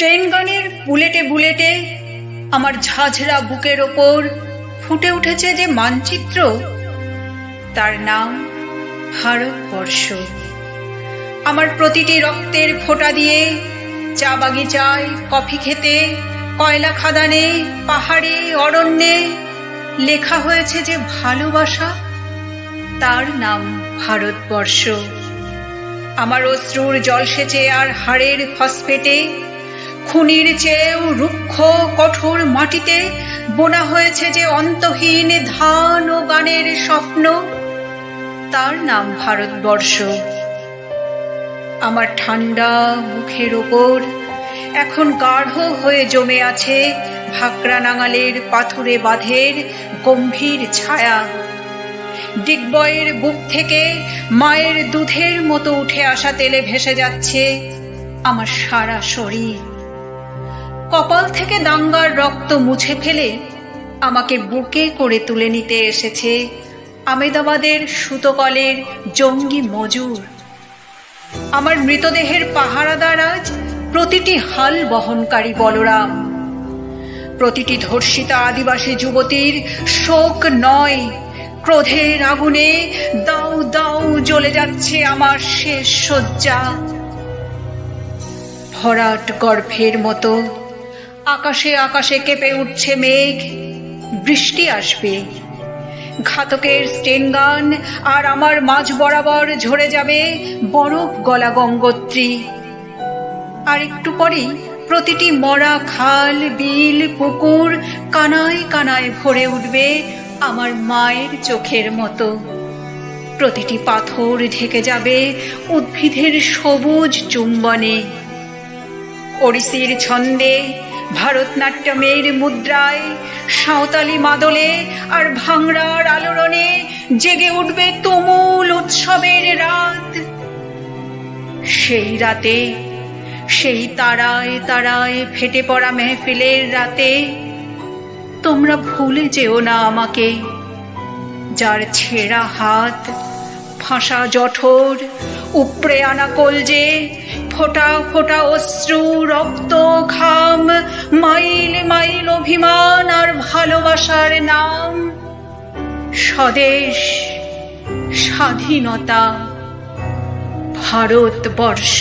Train গানের বুলেটে বুলেটে আমার ঝাঝরা বুকের ওপর ফুটে উঠেছে যে মানচিত্র, তার নাম ভারতবর্ষ। আমার প্রতিটি রক্তের ফোঁটা দিয়ে চা বাগিচায়, কফি খেতে, কয়লা খাদানে, পাহাড়ে, অরণ্যে লেখা হয়েছে যে ভালোবাসা, তার নাম ভারতবর্ষ। আমার অশ্রুর জলসেচে আর হাড়ের ফসফেটে, খুনির চেয়েও রুক্ষ কঠোর মাটিতে বোনা হয়েছে যে অন্তহীন ধান ও গানের স্বপ্ন, তার নাম ভারতবর্ষ। আমার ঠান্ডা মুখের ওপর এখন গাঢ় হয়ে জমে আছে ভাকরা নাঙালের পাথুরে বাঁধের গম্ভীর ছায়া। ডিগবয়ের বুক থেকে মায়ের দুধের মতো উঠে আসা তেলে ভেসে যাচ্ছে আমার সারা শরীর। কপাল থেকে দাঙ্গার রক্ত মুছে ফেলে আমাকে বুকে করে তুলে নিতে এসেছে আমেদাবাদের সুতোকলের জঙ্গি মজুর। আমার মৃতদেহের পাহারাদার আজ প্রতিটি হাল বহনকারী বলরাম, প্রতিটি ধর্ষিতা আদিবাসী যুবতীর শোক নয়, ক্রোধের আগুনে দাউ দাউ জ্বলে যাচ্ছে আমার শেষ শয্যা। ভরাট গর্ভের মতো আকাশে আকাশে কেঁপে উঠছে মেঘ, বৃষ্টি আসবে। ঘাতকের স্টেনগান আর আমার মাঝ বরাবর ঝরে যাবে বরফ গলা গঙ্গোত্রী। আর একটু পরেই প্রতিটি মরা খাল, বিল, পুকুর কানায় কানায় ভরে উঠবে আমার মায়ের চোখের মতো। প্রতিটি পাথর ঢেকে যাবে উদ্ভিদের সবুজ চুম্বনে। ওড়িশির ছন্দে, ভারতনাট্যমের মুদ্রায়, সাঁওতালি মাদলে আর ভাংড়ার আলোড়নে জেগে উঠবে তুমুল উৎসবের রাত। সেই রাতে, সেই তারায় তারায় ফেটে পড়া মেহফিলের রাতে তোমরা ভুলে যেও না আমাকে, যার ছেঁড়া হাত, ফাঁসা জঠর, উপড়ে আনা কলজে, ফোঁটা ফোঁটা অশ্রু, রক্ত, ঘাম, মাইল মাইল অভিমান আর ভালোবাসার নাম স্বদেশ, স্বাধীনতা, ভারতবর্ষ।